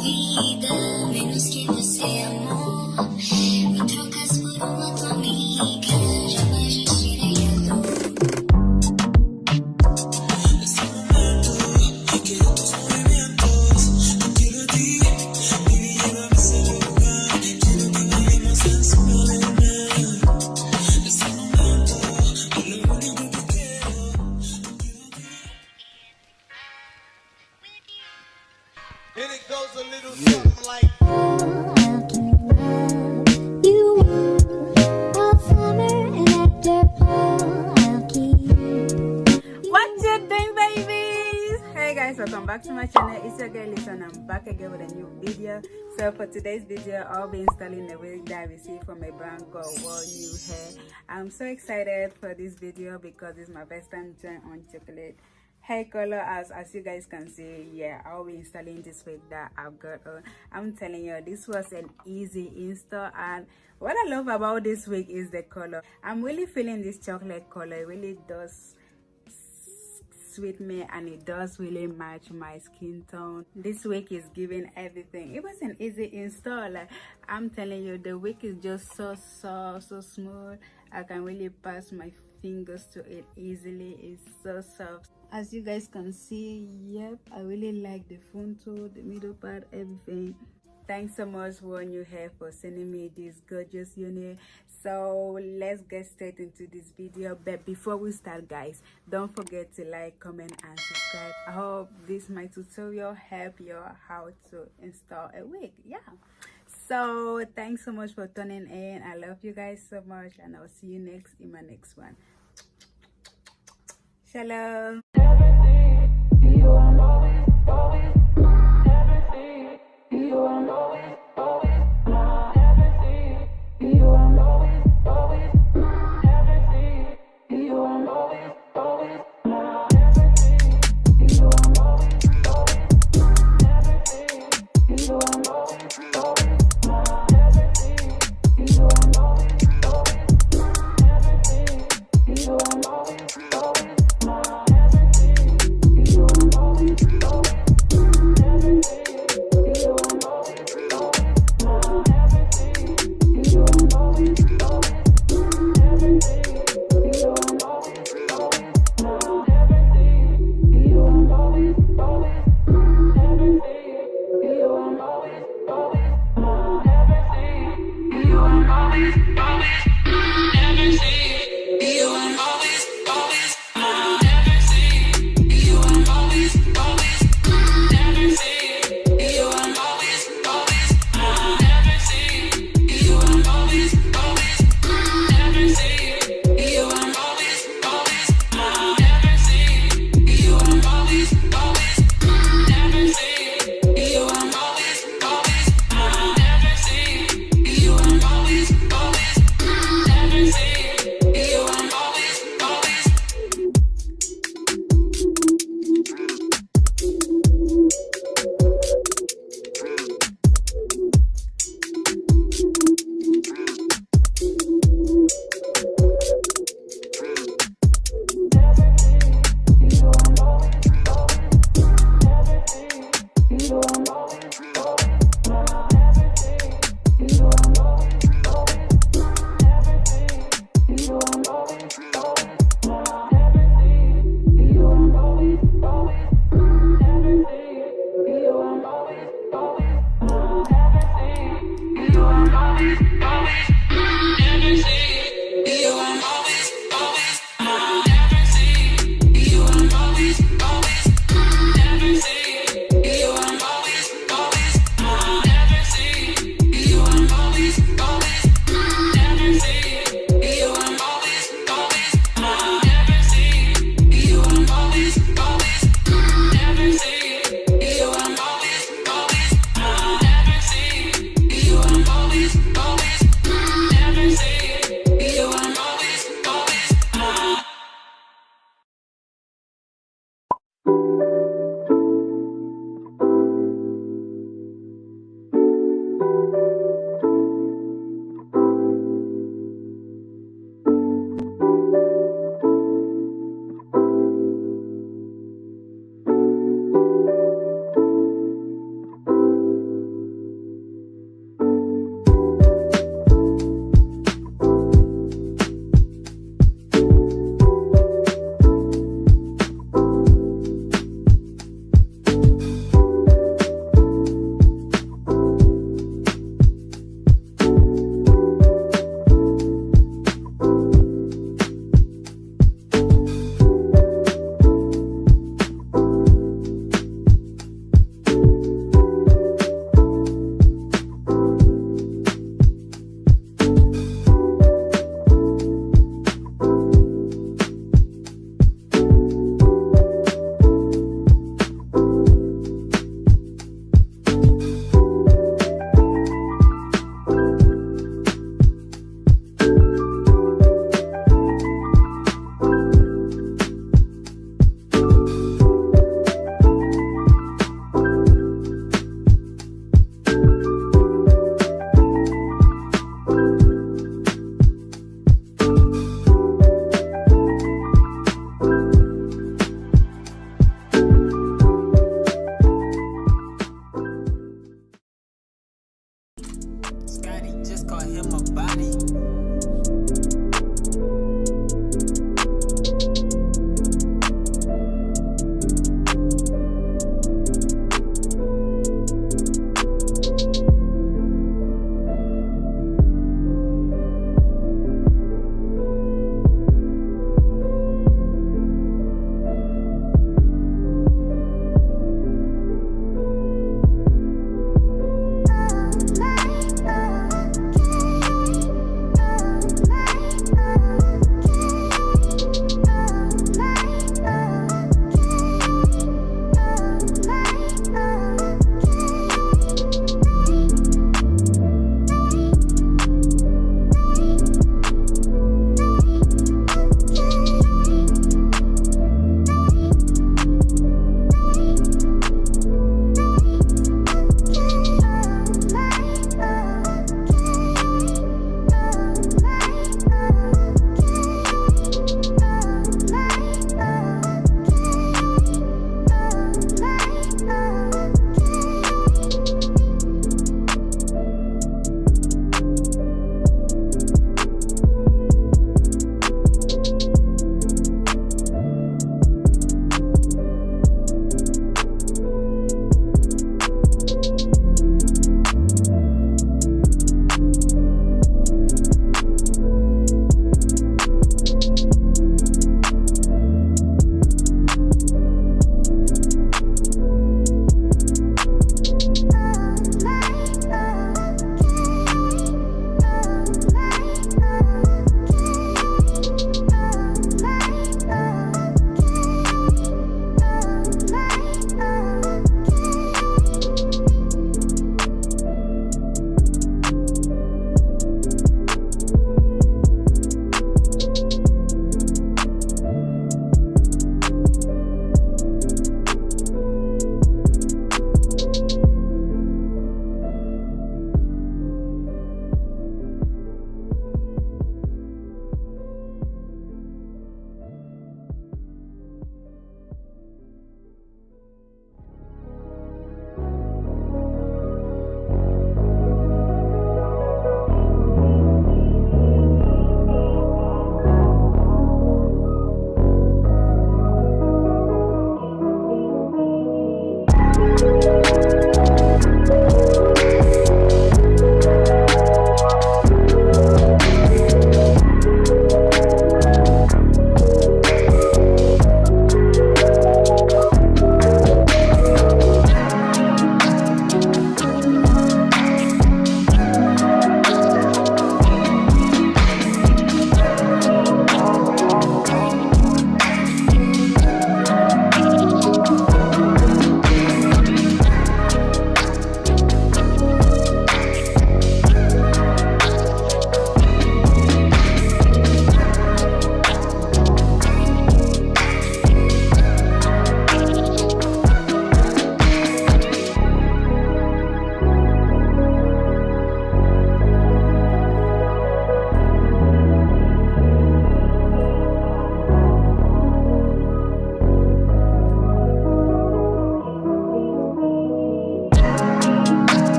vida, menos que você, amor. Me trocas por uma tua amiga, jamais eu tirei a dor. Esse momento que tus movimientos contigo a ti, baby, llévame a ese lugar. Quiero que bailemos en su calma. Ese momento es lo único que quiero contigo a ti. And it goes a little something like. How can you want all summer and after fall I'll keep. What's your thing, babies? Hey guys, welcome back to my channel. It's your girl Lisa and I'm back again with a new video. So for today's video, I'll be installing the wig that I received from a brand called WorldNewHair. I'm so excited for this video because it's my first time trying on chocolate hair color. As you guys can see, yeah, I'll be installing this wig that I've got on. I'm telling you, this was an easy install, and what I love about this wig is the color. I'm really feeling this chocolate color. It really does suit me and it does really match my skin tone. This wig is giving everything. It was an easy install. Like, I'm telling you, the wig is just so soft, so smooth. I can really pass my fingers to it easily. It's so soft. As you guys can see, yep, I really like the front toe, the middle part, everything. Thanks so much WorldNewHair for sending me this gorgeous unit. So let's get straight into this video. But before we start, guys, don't forget to like, comment and subscribe. I hope this my tutorial help you how to install a wig. Yeah, so thanks so much for tuning in. I love you guys so much, and I'll see you next in my next one. Shalom. You always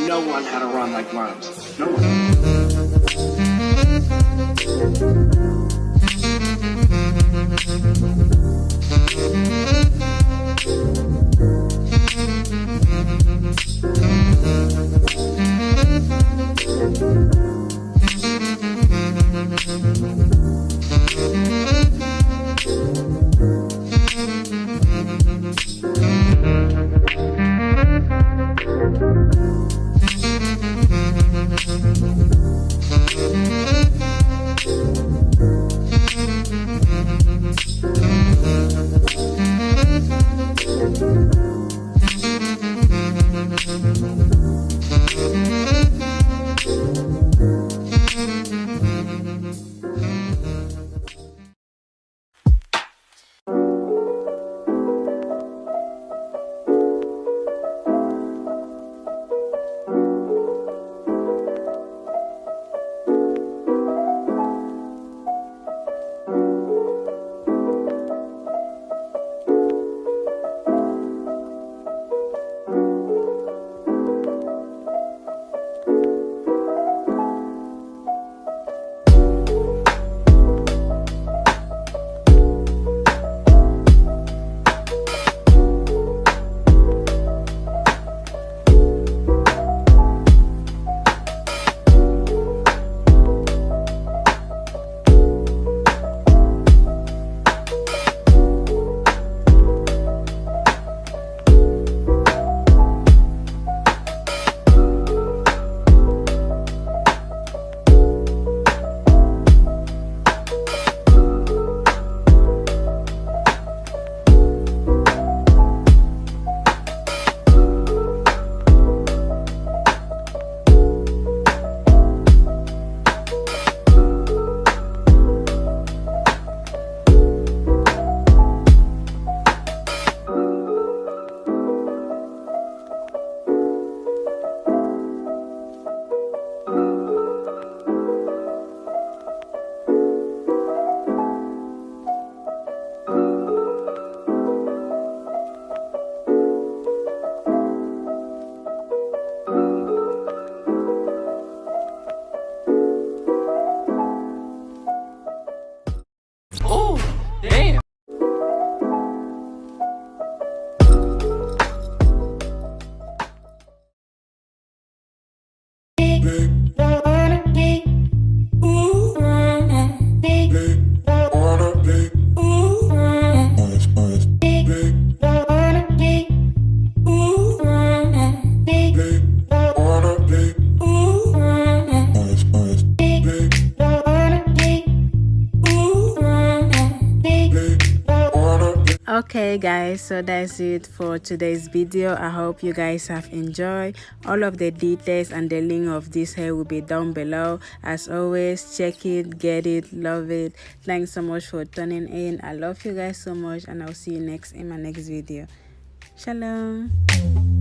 No one had a run like Rhymes. No one. Okay guys, so that's it for today's video. I hope you guys have enjoyed. All of the details and the link of this hair will be down below. As always, check it, get it, love it. Thanks so much for tuning in. I love you guys so much, and I'll see you next in my next video. Shalom.